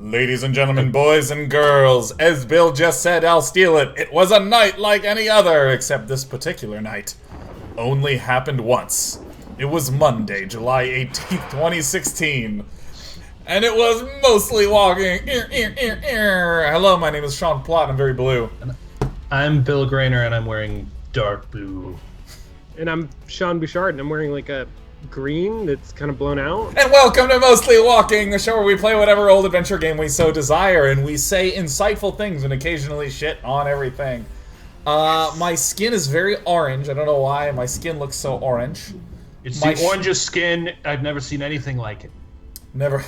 Ladies and gentlemen, boys and girls, as Bill just said, I'll steal it. It was a night like any other, except this particular night only happened once. It was Monday, July 18th, 2016. And it was mostly walking. Hello, my name is Sean Plott, I'm very blue. I'm Bill Grainer, and I'm wearing dark blue. And I'm Sean Bouchard, and I'm wearing like a green that's kind of blown out. And welcome to Mostly Walking, the show where we play whatever old adventure game we so desire, and we say insightful things and occasionally shit on everything. My skin is very orange. I don't know why my skin looks so orange. It's the orangest skin. I've never seen anything like it. Never.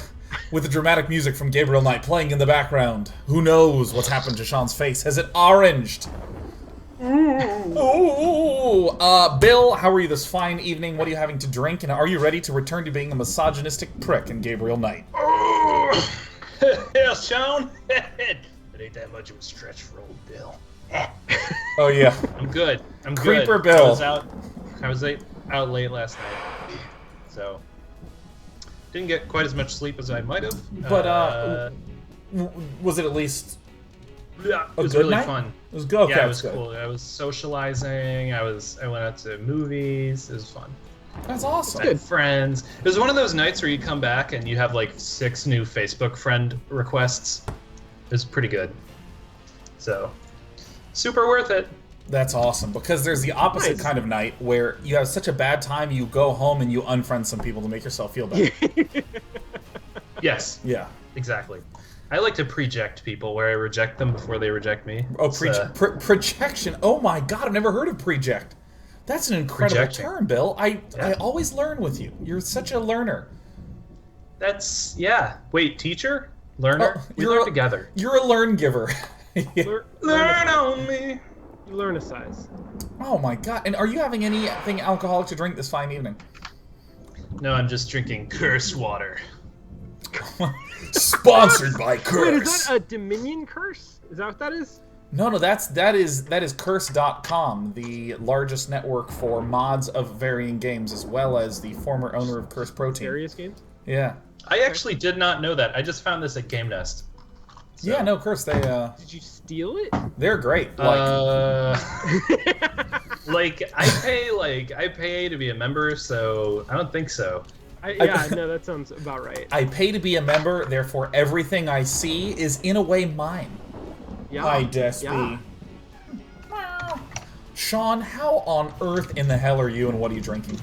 With the dramatic music from Gabriel Knight playing in the background. Who knows what's happened to Sean's face? Has it oranged? Ooh. Bill, how are you this fine evening? What are you having to drink? And are you ready to return to being a misogynistic prick in Gabriel Knight? Yeah, Sean. It ain't that much of a stretch for old Bill. Oh yeah. I'm good. I'm Creeper good. Bill. I was out late last night, so didn't get quite as much sleep as I might have. But was it at least? Yeah, it was really fun. It was good. Okay, yeah, it was cool. I was socializing. I went out to movies. It was fun. That's awesome. I had friends. It was one of those nights where you come back and you have like 6 new Facebook friend requests. It was pretty good. So, super worth it. That's awesome, because there's the opposite kind of night where you have such a bad time, you go home and you unfriend some people to make yourself feel better. Yes. Yeah. Exactly. I like to project people where I reject them before they reject me. Oh, projection. Oh my god, I've never heard of project. That's an incredible term, Bill. I always learn with you. You're such a learner. That's, yeah. Wait, teacher? Learner? We learn together. You're a learn giver. Learn on me. You learn a size. Oh my god. And are you having anything alcoholic to drink this fine evening? No, I'm just drinking curse water. Sponsored by Curse. Wait, is that a Dominion curse? Is that what that is? No, that is Curse.com, the largest network for mods of varying games, as well as the former owner of Curse Protein. Various games? Yeah. I actually did not know that. I just found this at Game Nest. So. Yeah, no, Curse, they Did you steal it? They're great. Like I pay to be a member, so I don't think so. No, that sounds about right. I pay to be a member, therefore everything I see is in a way mine. Yeah. Hi, Despy. Yeah. Sean, how on earth in the hell are you, and what are you drinking?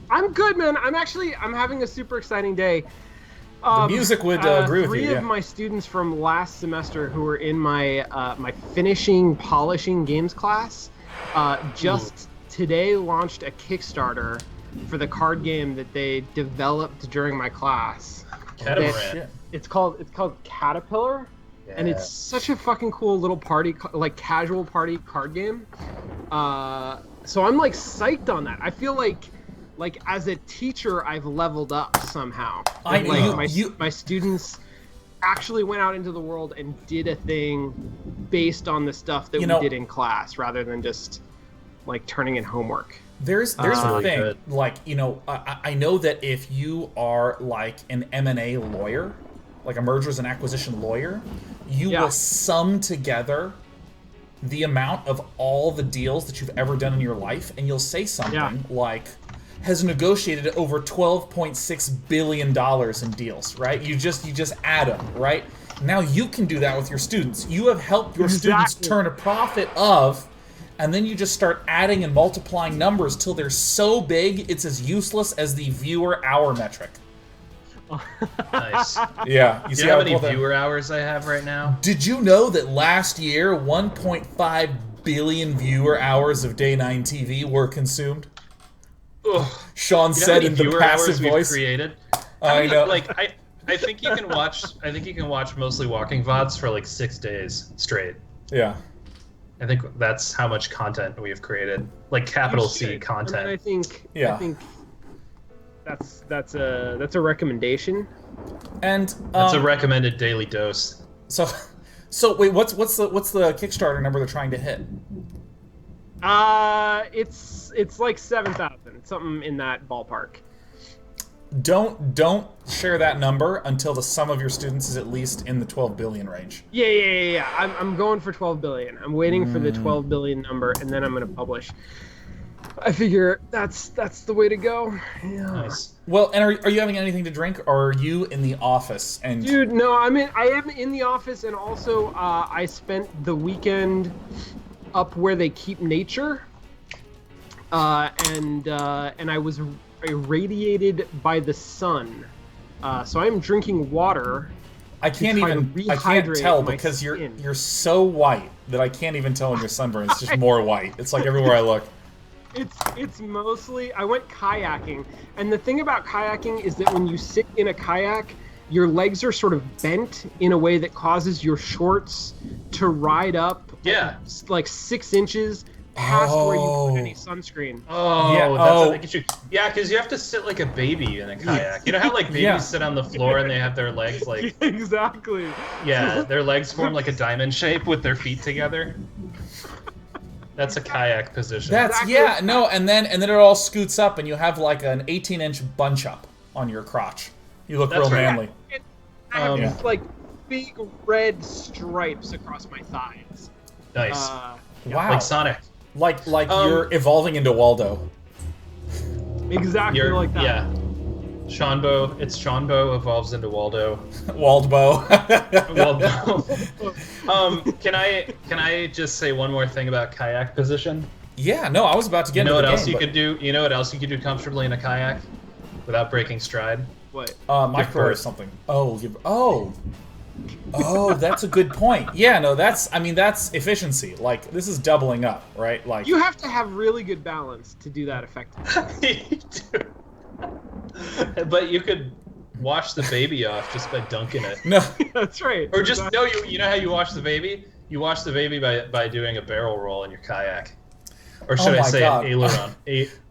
I'm good, man. I'm having a super exciting day. The music would agree with you. 3 of my students from last semester who were in my my finishing polishing games class just today launched a Kickstarter for the card game that they developed during my class. Catamaran. It's called Caterpillar, and it's such a fucking cool little party, like casual party card game. So I'm like psyched on that. I feel like as a teacher, I've leveled up somehow. My students actually went out into the world and did a thing based on the stuff that we did in class, rather than just like turning in homework. There's a thing, like, I know that if you are like an M&A lawyer, like a mergers and acquisition lawyer, you will sum together the amount of all the deals that you've ever done in your life, and you'll say something like, has negotiated over $12.6 billion in deals, right? You just add them, right? Now you can do that with your students. You have helped your students turn a profit of, and then you just start adding and multiplying numbers till they're so big it's as useless as the viewer hour metric. Nice. Yeah. You see how many viewer hours I have right now? Did you know that last year 1.5 billion viewer hours of Day 9 TV were consumed? Ugh. Sean said in the passive voice. Created? I know. Like I think you can watch Mostly Walking VODs for like 6 days straight. Yeah. I think that's how much content we have created, like capital C content. I think that's a recommendation. And that's a recommended daily dose. So wait, what's the Kickstarter number they're trying to hit? It's like 7,000, something in that ballpark. Don't share that number until the sum of your students is at least in the 12 billion range. Yeah. I'm going for 12 billion. I'm waiting for the 12 billion number, and then I'm gonna publish. I figure that's the way to go. Yeah. Nice. Well, and are you having anything to drink, or are you in the office? And dude, no, I am in the office, and also I spent the weekend up where they keep nature, and I was irradiated by the sun, so I'm drinking water. I can't tell because you're so white that I can't even tell when you're sunburned. It's just more white. It's like everywhere I look. It's mostly, I went kayaking, and the thing about kayaking is that when you sit in a kayak, your legs are sort of bent in a way that causes your shorts to ride up like 6 inches past where you put any sunscreen. Yeah, because you have to sit like a baby in a kayak. You know how like babies sit on the floor and they have their legs like exactly. Yeah, their legs form like a diamond shape with their feet together. That's a kayak position. And then it all scoots up and you have like an 18-inch bunch up on your crotch. You look real manly. I have these like big red stripes across my thighs. Nice. Wow. Like Sonic. Like you're evolving into Waldo. Exactly like that. Yeah. Seanbo, it's Seanbo evolves into Waldo. Waldbo. Waldo. Can I just say one more thing about kayak position? Yeah, no, I was about to get into the game. You know what else you could do comfortably in a kayak without breaking stride? What? Micro or something. Oh, that's a good point. Yeah, no, that's efficiency. Like, this is doubling up, right? Like, you have to have really good balance to do that effectively. You do. But you could wash the baby off just by dunking it. No, that's right. Or just you know how you wash the baby? You wash the baby by doing a barrel roll in your kayak. Or should I say an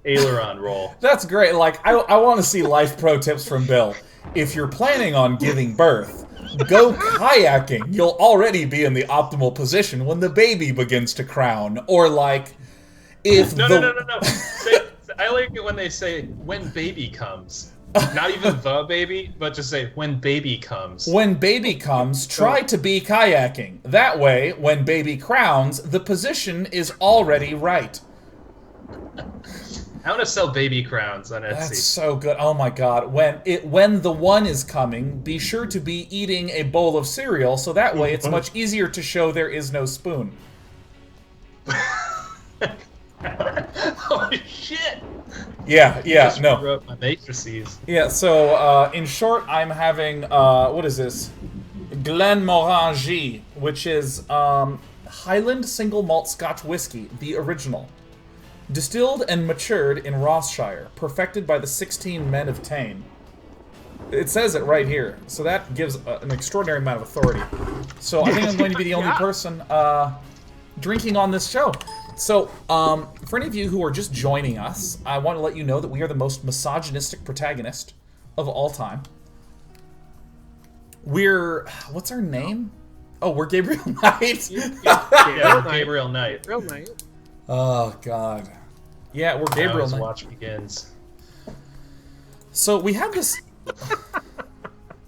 aileron roll? That's great. Like, I want to see life pro tips from Bill. If you're planning on giving birth, go kayaking. You'll already be in the optimal position when the baby begins to crown. Or like, if No. I like it when they say, when baby comes. Not even the baby, but just say, when baby comes. When baby comes, try to be kayaking. That way, when baby crowns, the position is already right. I want to sell baby crowns on Etsy. That's so good. Oh my god. When the one is coming, be sure to be eating a bowl of cereal, so that way it's much easier to show there is no spoon. Oh shit! Yeah, no. Wrote my matrices. Yeah, so in short, I'm having what is this? Glenmorangie, which is Highland single malt Scotch whiskey, the original, distilled and matured in Rossshire, perfected by the 16 men of Tain. It says it right here, so that gives an extraordinary amount of authority. So I think I'm going to be the only person drinking on this show. So, for any of you who are just joining us, I want to let you know that we are the most misogynistic protagonist of all time. What's our name? Oh, we're Gabriel Knight. Yeah, we're Gabriel Knight. Gabriel Knight. Oh, God. Yeah, we're Gabriel Knight. Watch begins. So we have this...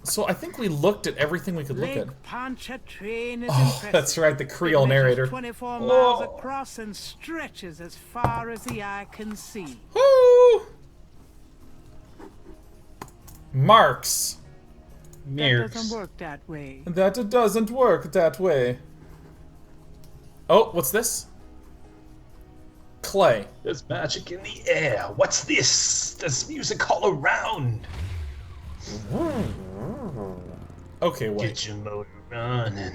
So I think we looked at everything we could look at. Pontchartrain is impressive. That's right, the Creole narrator. 24 miles across and stretches as far as the eye can see. Woo! Marks. That doesn't work that way. That it doesn't work that way. Oh, what's this? Clay. There's magic in the air. What's this? There's music all around. Okay, wait. Get your motor running.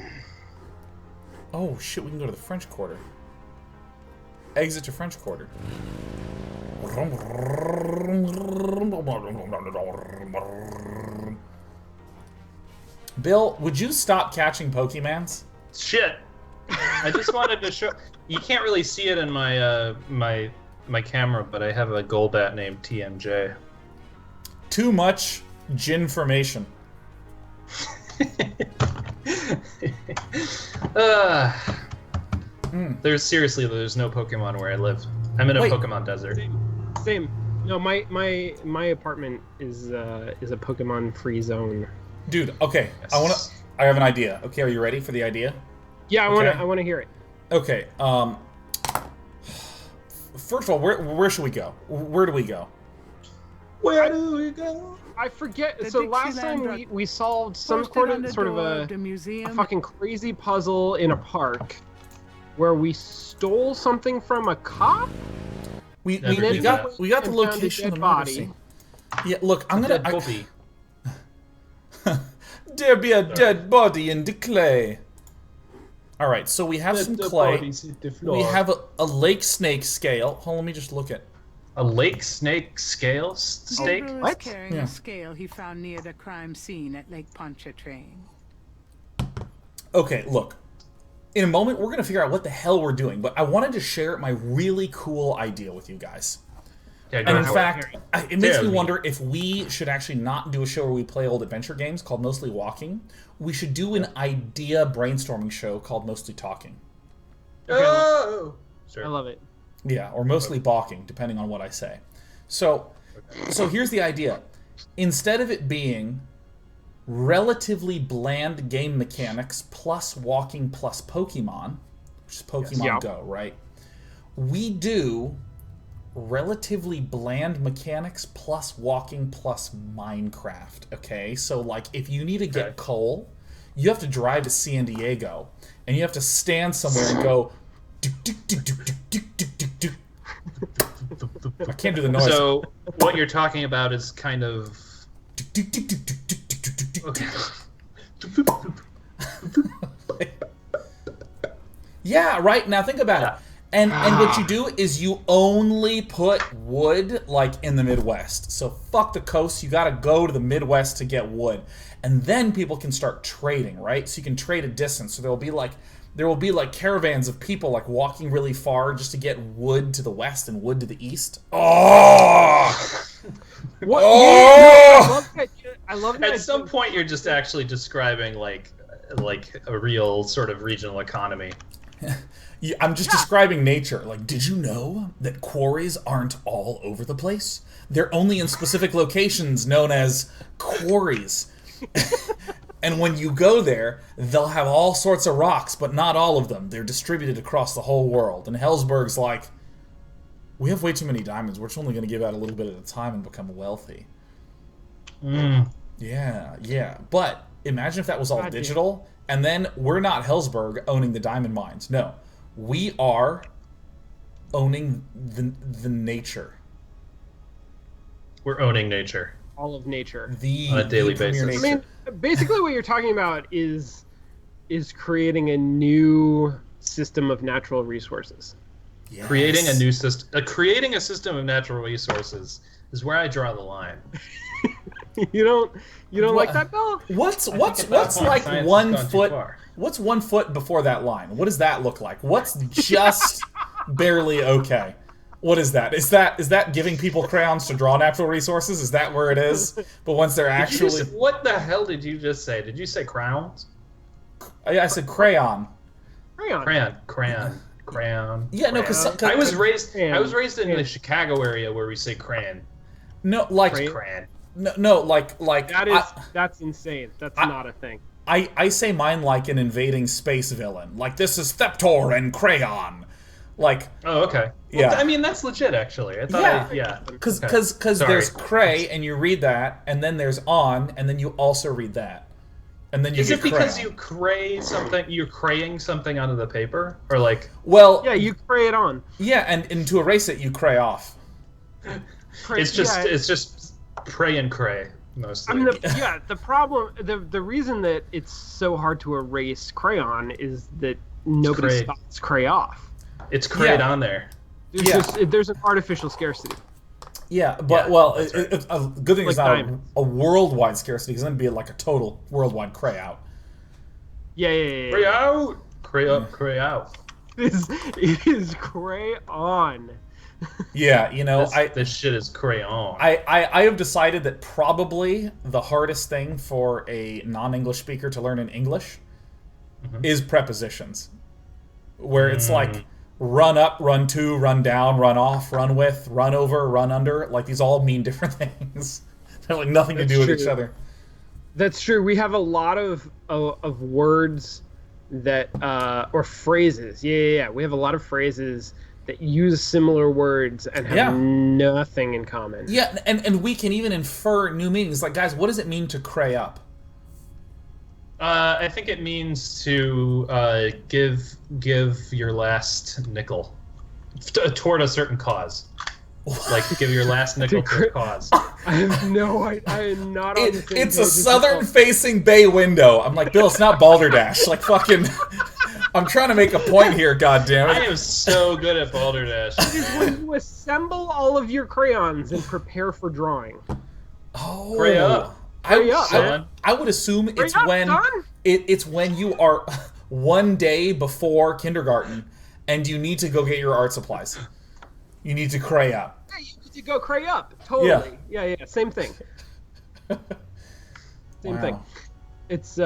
Oh shit, we can go to the French Quarter. Exit to French Quarter. Bill, would you stop catching Pokemans? Shit. I just wanted to show. You can't really see it in my my camera, but I have a Golbat named TMJ. Too much Ginformation. There's no Pokemon where I live. I'm in a Pokemon desert. Same. No, my apartment is a Pokemon free zone. Dude, okay. Yes. I have an idea. Okay, are you ready for the idea? Yeah, I wanna hear it. Okay. First of all, where should we go? Where do we go? Where do we go? I forget. The So last time Dixieland we solved some Posted on sort of the a museum. fucking crazy puzzle in a park where we stole something from a cop. We Never got did that. we got the And found a location of dead the murder body. scene. Yeah, look, I'm Dead gonna. Bobby. There be a dead body in the clay. All right, so we have some clay. We have a lake snake scale. Hold on, let me just look at. A lake snake scale steak? Gabriel is What? carrying Yeah. a scale he found near the crime scene at Lake Pontchartrain. Okay, look. In a moment, we're gonna figure out what the hell we're doing, but I wanted to share my really cool idea with you guys. Yeah, And in go fact, it makes me Tell me. wonder if we should actually not do a show where we play old adventure games called Mostly Walking. We should do an idea brainstorming show called Mostly Talking. Oh! I Sure. love it. Yeah, or mostly balking, depending on what I say. So here's the idea. Instead of it being relatively bland game mechanics plus walking plus Pokemon, which is Pokemon Yeah. Go, right? We do relatively bland mechanics plus walking plus Minecraft, okay? So, like, if you need to get Okay. coal, you have to drive to San Diego, and you have to stand somewhere and go... I can't do the noise. So, what you're talking about is kind of... Okay. Yeah, right. Now think about it. And what you do is you only put wood like in the Midwest. So fuck the coast. You got to go to the Midwest to get wood, and then people can start trading, right? So you can trade a distance. So there will be like caravans of people like walking really far just to get wood to the west and wood to the east. Oh! What? Oh! I love that. At some point, you're just actually describing like a real sort of regional economy. Yeah, I'm just describing nature. Like, did you know that quarries aren't all over the place? They're only in specific locations known as quarries. And when you go there, they'll have all sorts of rocks, but not all of them. They're distributed across the whole world. And Hellsberg's like, we have way too many diamonds. We're just only going to give out a little bit at a time and become wealthy. Yeah. But imagine if that was all God, digital, and then we're not Hellsberg owning the diamond mines. No. We are owning the nature. We're owning nature. all of nature. On a daily premier basis. I nature. mean, basically, what you're talking about is creating a new system of natural resources. Yes. Creating a new system. Creating a system of natural resources is where I draw the line. You don't What- like that, Bill? What's at that like point, science has 1 gone too foot? far. What's 1 foot before that line? What does that look like? What's just barely okay? What is that? Is that giving people crayons to draw natural resources? Is that where it is? But once they're Did you actually, just- what the hell did you just say? Did you say crowns? I said crayon. Crayon. Yeah, no, because I was raised in Crayon. the Chicago area where we say crayon. no, like Crayon. Crayon. no, like That's insane. That's I- not a thing. I say mine like an invading space villain. Like, this is Theptor and Crayon. Like, Oh, okay. Yeah. Well, I mean, that's legit, actually. I thought Yeah. yeah. because Okay. Sorry. there's cray and you read that, and then there's on, and then you also read that, and then you Is get it because crayon. you cray something? You're craying something onto the paper, or like? Well, Yeah, you cray it on. yeah, and to erase it, you cray off. It's just pray and cray mostly. I mean, the problem, the reason that it's so hard to erase crayon is that nobody Cray. stops cray off. it's crayed Yeah. on there. There's an artificial scarcity. Yeah, but Yeah, well, that's right. a good thing Like it's not diamonds. a worldwide scarcity, because then it'd be like a total worldwide cray out. Yeah. Cray out, cray up, cray out. It is cray on. Yeah, you know, This shit is crayon. I have decided that probably the hardest thing for a non-English speaker to learn in English is prepositions, where it's like run up, run to, run down, run off, run with, run over, run under. Like, these all mean different things. They have like nothing to do with each other. That's true. We have a lot of words that or phrases. Yeah. We have a lot of phrases that use similar words and have nothing in common. Yeah, and we can even infer new meanings. Like, guys, what does it mean to cray up? I think it means to give your last nickel toward a certain cause. Like, give your last nickel to a cause. I have no idea. I am not on the same It's page a as southern-facing bay window. I'm like, Bill, it's not Balderdash. Like, fucking... I'm trying to make a point here, goddammit. I am so good at Balderdash. It is when you assemble all of your crayons and prepare for drawing. Oh, Cray up. I would assume it's it's when you are one day before kindergarten and you need to go get your art supplies. You need to cray up. Yeah, you need to go cray up. Totally. Yeah. Same thing. Same thing. It's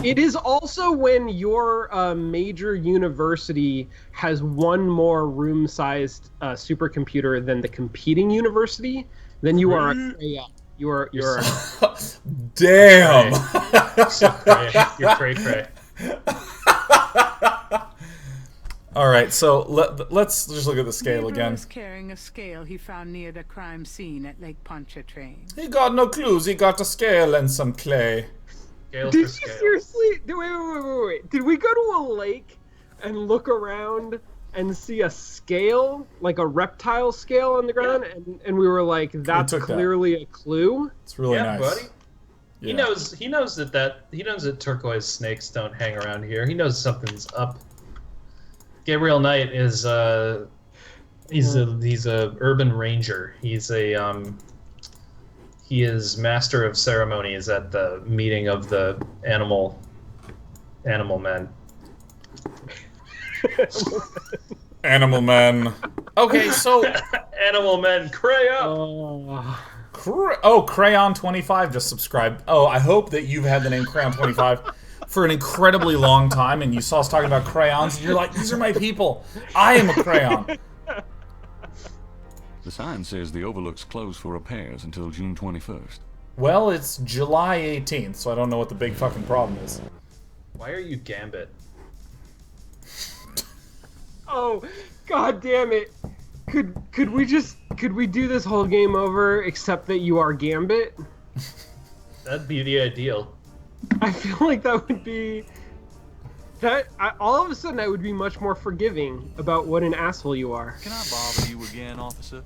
it is also when your major university has one more room-sized supercomputer than the competing university. Then you are a cray up. You're Damn. So cray. You're cray. All right, so let's just look at the scale Gabriel again. was carrying a scale he found near the crime scene at Lake Pontchartrain. He got no clues. He got a scale and some clay. Scale Did you for scale. seriously? Wait. Did we go to a lake and look around and see a scale, like a reptile scale on the ground, and we were like, that's clearly a clue? It's really nice. Buddy. Yeah. He knows that turquoise snakes don't hang around here. He knows something's up. Gabriel Knight is he's a urban ranger. He is master of ceremonies at the meeting of the animal men. Animal men. Okay, so Animal men, cray up. Crayon 25 just subscribed. Oh, I hope that you've had the name Crayon 25 for an incredibly long time, and you saw us talking about crayons, and you're like, these are my people. I am a crayon. The sign says the Overlook's closed for repairs until June 21st. Well, it's July 18th, so I don't know what the big fucking problem is. Why are you Gambit? Oh, god damn it. Could we do this whole game over except that you are Gambit? That'd be the ideal. I feel like that would be... all of a sudden I would be much more forgiving about what an asshole you are. Can I bother you again, officer?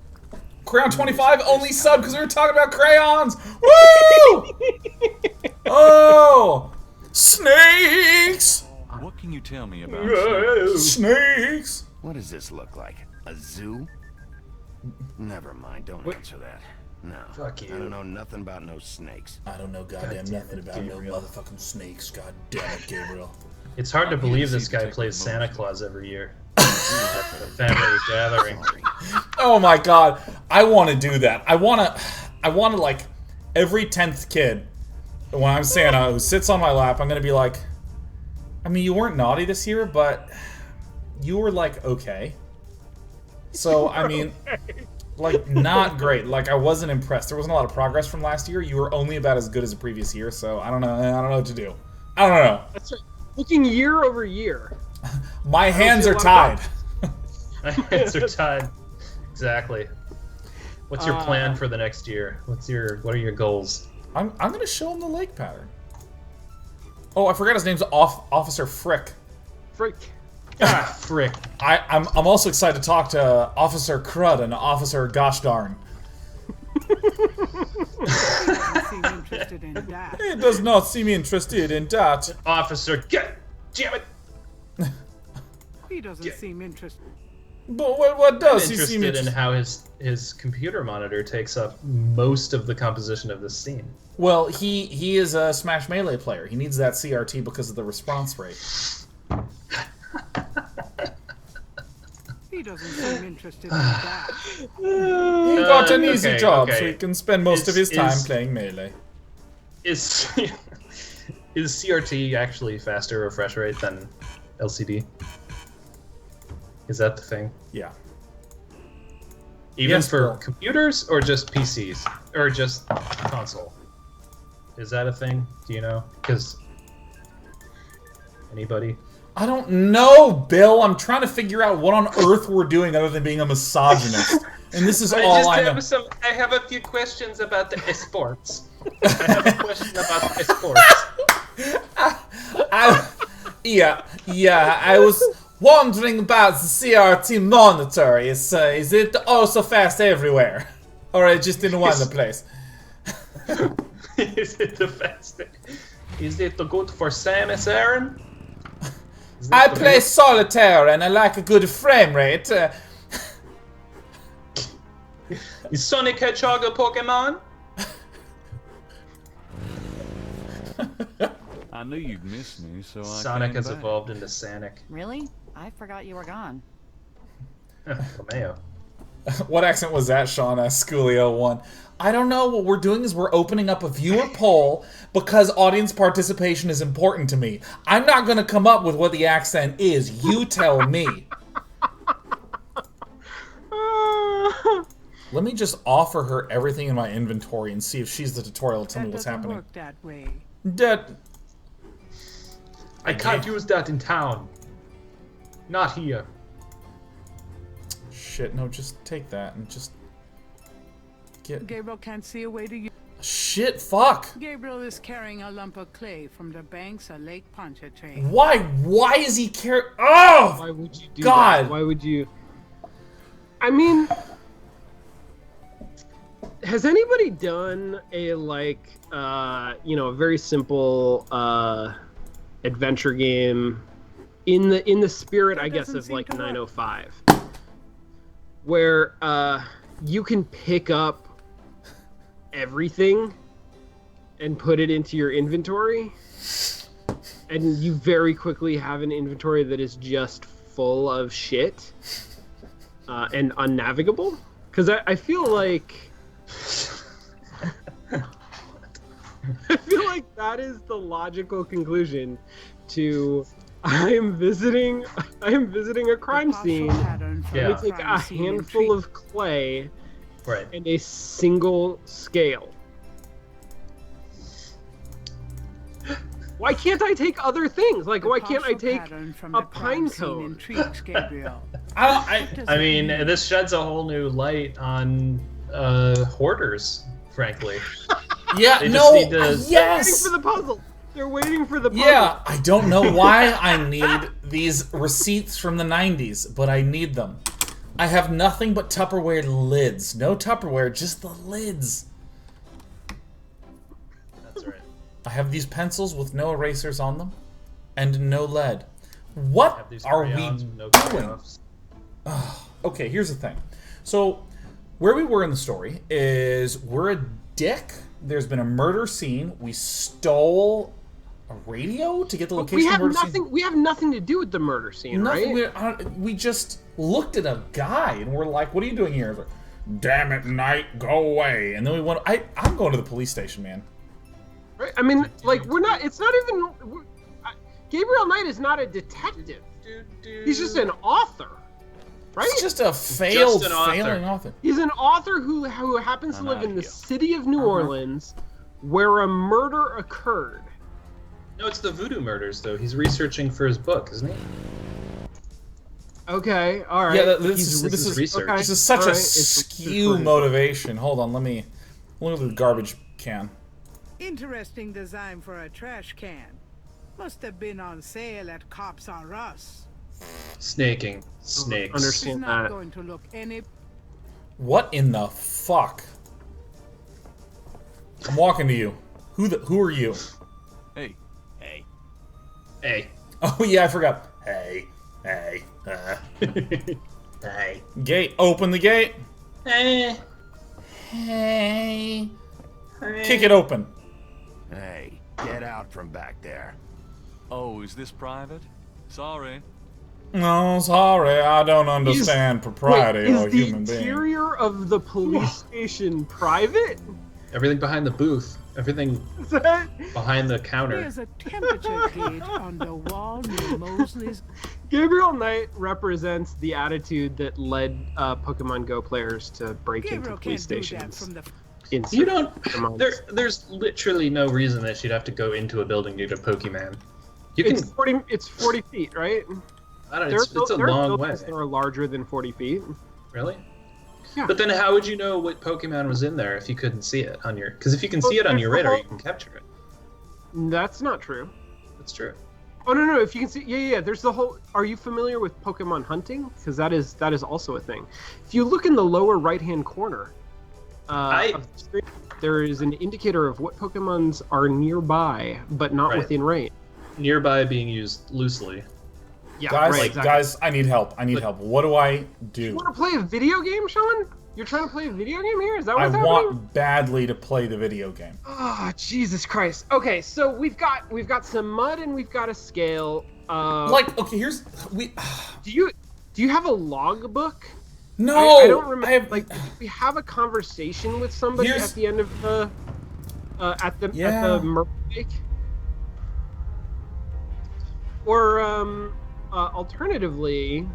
Crayon 25 only sub because we were talking about crayons! Woo! Oh! Snakes! What can you tell me about Snakes! What does this look like? A zoo? Never mind, don't answer that. No. Fuck you. I don't know nothing about no snakes. I don't know goddamn nothing about no motherfucking snakes. God damn it, Gabriel. It's hard to believe this guy plays Santa Claus every year. At the family gathering. Oh my god, I want to do that. I want to like every 10th kid when I'm Santa who sits on my lap, I'm gonna be like, I mean, you weren't naughty this year, but you were like okay. So I mean, like not great. Like I wasn't impressed. There wasn't a lot of progress from last year. You were only about as good as the previous year. So I don't know. I don't know what to do. I don't know. That's right. Looking year over year. My hands are tied. My hands are tied. Exactly. What's your plan for the next year? What are your goals? I'm gonna show him the lake pattern. Oh, I forgot his name's Officer Frick. Frick. Ah, frick. I'm also excited to talk to Officer Crud and Officer Gosh Darn. He does not seem interested in that. Officer, damn it! He doesn't seem interested. But what does he seem interested in how his computer monitor takes up most of the composition of this scene. Well, he is a Smash Melee player. He needs that CRT because of the response rate. He doesn't seem interested in that. He got an easy job, so he can spend most of his time playing Melee. Is CRT actually faster refresh rate than LCD? Is that the thing? Yeah. Even Yes, for Bill. computers or just PCs or just console? Is that a thing? Do you know? Because anybody? I don't know, Bill. I'm trying to figure out what on earth we're doing other than being a misogynist. And this is all I know. I have a few questions about the esports. I have a question about esports. I was wondering about the CRT monitor. Is it also fast everywhere? Or just in one place? Is it the fastest? Is it good for Samus Aran? I play solitaire and I like a good frame rate. Is Sonic Hedgehog a Pokemon? I knew you'd miss me, so Sonic came has back. evolved into Sanic. Really? I forgot you were gone. Romeo. What accent was that, Sean? Schoolio1. I don't know. What we're doing is we're opening up a viewer poll because audience participation is important to me. I'm not going to come up with what the accent is. You tell me. Let me just offer her everything in my inventory and see if she's the tutorial to tell me what's happening. Work that way. I can't use that in town. Not here. Shit, no, just take that and just get... Gabriel can't see a way to use. Shit, fuck! Gabriel is carrying a lump of clay from the banks of Lake Pontchartrain. Why is he Oh! Why would you do God! that? Why would you... I mean... Has anybody done a, like, a very simple, adventure game in the spirit, I guess, of, like, 905? Where, you can pick up everything and put it into your inventory, and you very quickly have an inventory that is just full of shit and unnavigable. Because I feel like that is the logical conclusion to I am visiting a crime scene. Yeah. Let me take a handful of clay Right. and a single scale. Why can't I take other things? Like, why can't I take a pine cone? I mean, this sheds a whole new light on hoarders, frankly. Yeah, They just no, need to- yes! They're waiting for the puzzle. They're waiting for the puzzle. Yeah, I don't know why I need these receipts from the 90s, but I need them. I have nothing but Tupperware lids. No Tupperware, just the lids. That's right. I have these pencils with no erasers on them, and no lead. What are we crayons, no doing? crayons. Okay, here's the thing. So, where we were in the story is we're a dick. There's been a murder scene. We stole a radio to get the location of the murder scene. We have nothing to do with the murder scene, right? We just looked at a guy and we're like, "What are you doing here?" He's like, "Damn it, Knight, go away!" And then we went. I'm going to the police station, man. Right? I mean, like, we're not. It's not even. Gabriel Knight is not a detective. He's just an author, right? He's just a failing author. He's an author who happens to live in the city of New Orleans, where a murder occurred. No, it's the voodoo murders, though. He's researching for his book, isn't he? Okay, all right. Yeah, this is research. Okay. This is such All a right. skew motivation. Hold on, let me look at the garbage can. Interesting design for a trash can. Must have been on sale at Cops R Us. Snaking. Snakes. It's Understand not that. going to look any. What in the fuck? I'm walking to you. Who are you? Hey. Hey. Oh yeah, I forgot. Hey. Hey. Gate. Open the gate. Hey. Hey. Kick it open. Hey, get out from back there. Oh, is this private? Sorry. No, sorry, I don't understand propriety Wait, or is the human being. interior of the police station private? Everything behind the booth. Everything behind the counter. There's a temperature gauge on the wall near Mosley's. Gabriel Knight represents the attitude that led Pokemon Go players to break Gabriel into police can't do that stations. from the You don't. There's literally no reason that she'd have to go into a building to get a Pokemon. You can. It's 40 feet, right? I don't know. It's a long way. That are larger than 40 feet. Really? Yeah. But then how would you know what Pokemon was in there if you couldn't see it on your? Because if you can see it on your radar, you can capture it. That's not true. That's true. Oh no, if you can see, yeah. There's the whole. Are you familiar with Pokemon hunting? Because that is also a thing. If you look in the lower right-hand corner of the screen, there is an indicator of what Pokemons are nearby, but not within range. Nearby being used loosely. Yeah, guys, I need help. What do I do? You want to play a video game, Sean? You're trying to play a video game here? Is that what's happening? I want badly to play the video game. Oh, Jesus Christ. Okay, so we've got some mud and we've got a scale. Do you have a logbook? No, I don't remember. Did we have a conversation with somebody at the end of the at the murder lake? Or alternatively,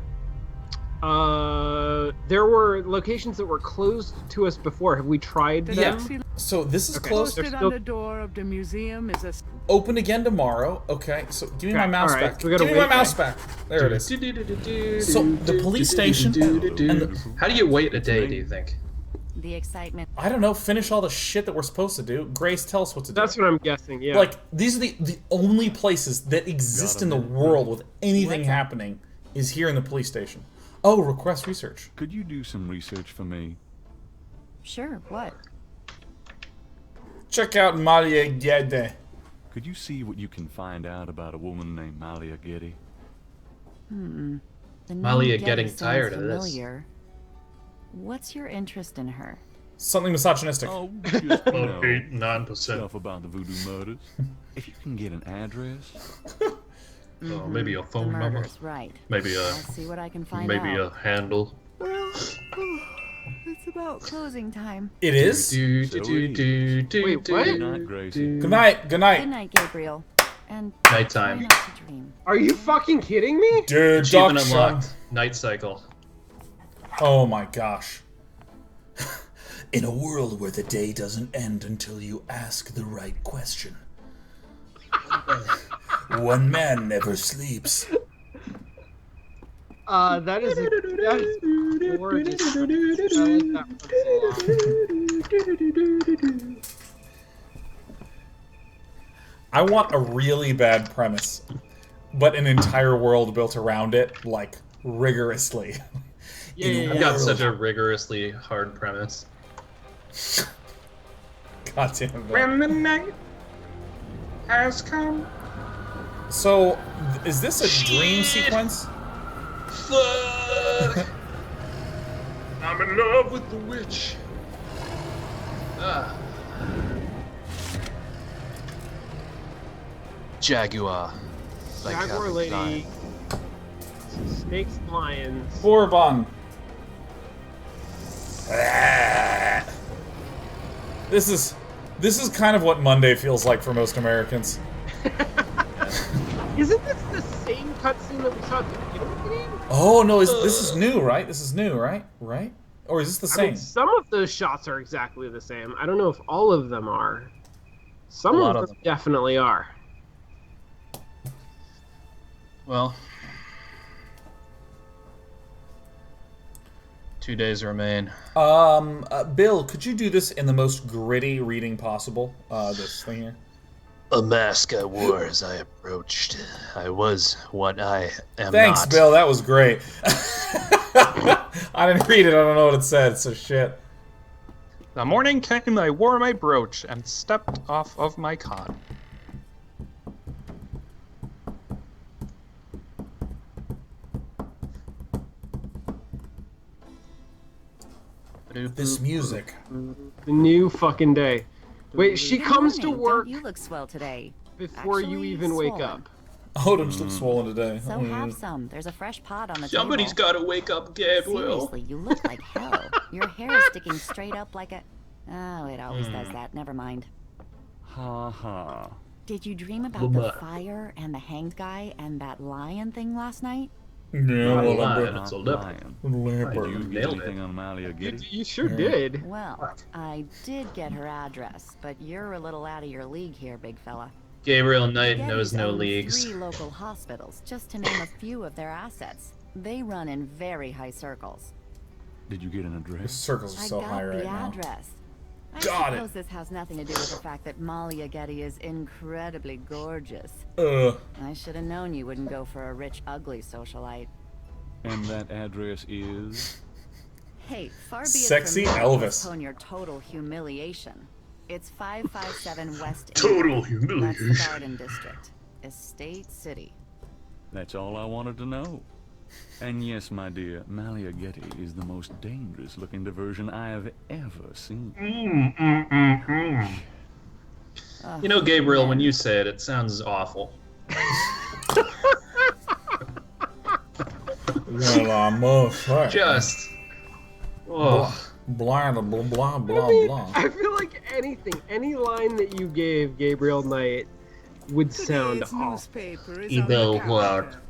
there were locations that were closed to us before. Have we tried them? Yeah. So this is closed. Posted on the door of the museum is a open again tomorrow. Okay, so give me my mouse back. Give me my mouse back. There it is. So the police station. How do you wait a day? Do you think? The excitement. I don't know. Finish all the shit that we're supposed to do. Grace, tell us what to do. That's what I'm guessing. Yeah. Like these are the only places that exist in the world with anything happening is here in the police station. Oh, request research. Could you do some research for me? Sure. What? Check out Malia Gedde. Could you see what you can find out about a woman named Malia Gedde? Malia getting tired of this. What's your interest in her? Something misogynistic. Oh, just, you know, 8-9%. Stuff about the voodoo murders. If you can get an address. Maybe a phone number. Right. Maybe I'll see what I can find maybe out. a handle. Well, it's about closing time. It is? Wait, what? Good night, Gracie. Good night. Good night, Gabriel. And Nighttime. try not to dream. Are you fucking kidding me? Dude, Achievement unlocked. Night cycle. Oh my gosh. In a world where the day doesn't end until you ask the right question. One man never sleeps. That is gorgeous. I like that one so I want a really bad premise, but an entire world built around it, like, rigorously. I've got such a rigorously hard premise. God damn it. When the night has come. So, is this a dream sequence? Fuck! I'm in love with the witch. Jaguar. Jaguar lady. Snakes, lions. Bourbon. This is kind of what Monday feels like for most Americans. Isn't this the same cutscene that we saw at the beginning of the game? Oh no, this is new, right? This is new, right? Right? Or is this the same? I mean, some of those shots are exactly the same. I don't know if all of them are. Some of them definitely are. Well, 2 days remain. Bill, could you do this in the most gritty reading possible? This thing here. A mask I wore as I approached. I was what I am Thanks, not. Bill. That was great. I didn't read it. I don't know what it said, so shit. The morning came, I wore my brooch and stepped off of my cot. This music. The new fucking day. Wait, she comes to Morning, work don't you look swell today. before you Actually, even wake swollen. up. Oh, don't you look swollen today. So have some. There's a fresh pot on the Somebody's table. got to wake up Gabriel. Seriously, you look like hell. Your hair is sticking straight up like a... Oh, it always does that. Never mind. Ha ha. Did you dream about the fire and the hanged guy and that lion thing last night? Yeah, well, lion, it's a leopard. Did you Nailed get it. anything on Malia, Gedde? You sure did. Well, I did get her address, but you're a little out of your league here, big fella. Gabriel Knight Gedde's knows no owns leagues. 3 local hospitals, just to name a few of their assets. They run in very high circles. Did you get an The address? circles are so high right now. I got the address. I Got suppose this has nothing to do with the fact that Malia Gedde is incredibly gorgeous. I should have known you wouldn't go for a rich, ugly socialite. And that address is? Hey, far be it Sexy from me to Elvis. postpone your total humiliation. It's 557 West. Total That's humiliation. the Garden District, Estate City. That's all I wanted to know. And yes, my dear, Malia Gedde is the most dangerous-looking diversion I have ever seen. You know, Gabriel, when you say it, it sounds awful. Well, I must say. Just. Oh. Blah, blah, blah, blah, I mean, blah. I feel like any line that you gave Gabriel Knight would sound Today's awful. newspaper is Evil on the word. counter.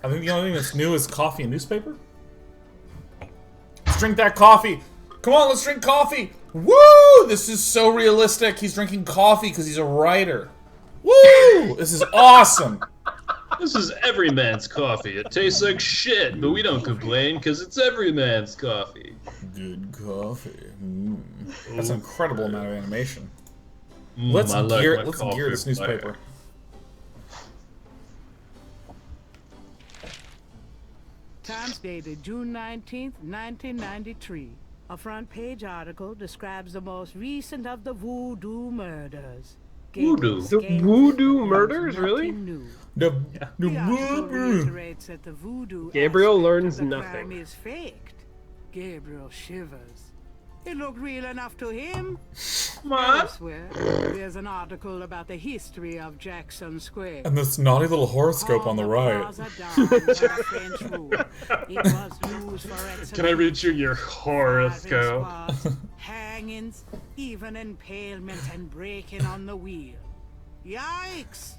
I think the only thing that's new is coffee and newspaper. Let's drink that coffee. Come on, let's drink coffee. Woo! This is so realistic. He's drinking coffee because he's a writer. Woo! This is awesome. This is every man's coffee. It tastes like shit, but we don't complain because it's every man's coffee. Good coffee. That's an incredible amount of animation. I Let's like gear my this coffee newspaper. black. Times dated June 19th, 1993. A front page article describes the most recent of the voodoo murders. Voodoo? The voodoo murders, really? The article reiterates that the voodoo Gabriel aspect learns of the nothing. crime is faked. Gabriel shivers. It looked real enough to him. What? Elsewhere, there's an article about the history of Jackson Square. And this naughty little horoscope on the right. Plaza Downs under French rule. It was used for Can I read you your horoscope? hangings, even impalement and breaking on the wheel. Yikes!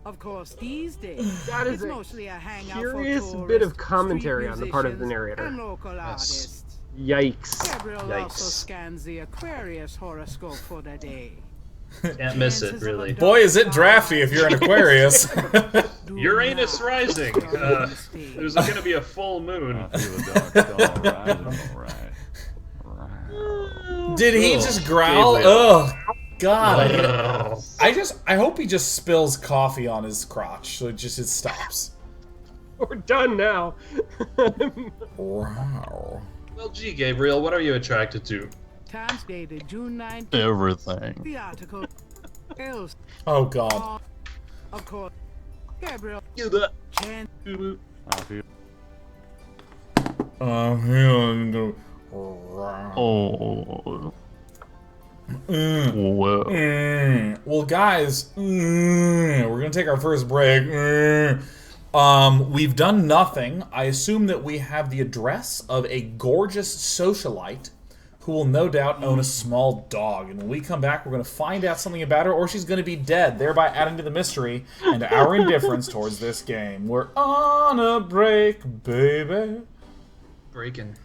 Of course, these days, That is it's a mostly a hangout curious for bit tourists, of commentary street on the part of the musicians, narrator. and local artists. Yikes. Gabriel Yikes. also scans the Aquarius horoscope for the day. Can't miss it, really. Boy, is it drafty if you're an Aquarius. Uranus rising. There's going to be a full moon. I feel a dark star rising, all right. Did he Ugh, just growl? Gabriel. Ugh. God. I hope he just spills coffee on his crotch, so it stops. We're done now. Wow. Well, gee, Gabriel, what are you attracted to? Times dated June 19th. Everything. The article. Else, Oh God. of course, Gabriel You the. can I feel I'm feeling the. Oh. Well. Well, guys, we're gonna take our first break. We've done nothing. I assume that we have the address of a gorgeous socialite who will no doubt own a small dog. And when we come back, we're going to find out something about her, or she's going to be dead, thereby adding to the mystery and our indifference towards this game. We're on a break, baby. Breaking.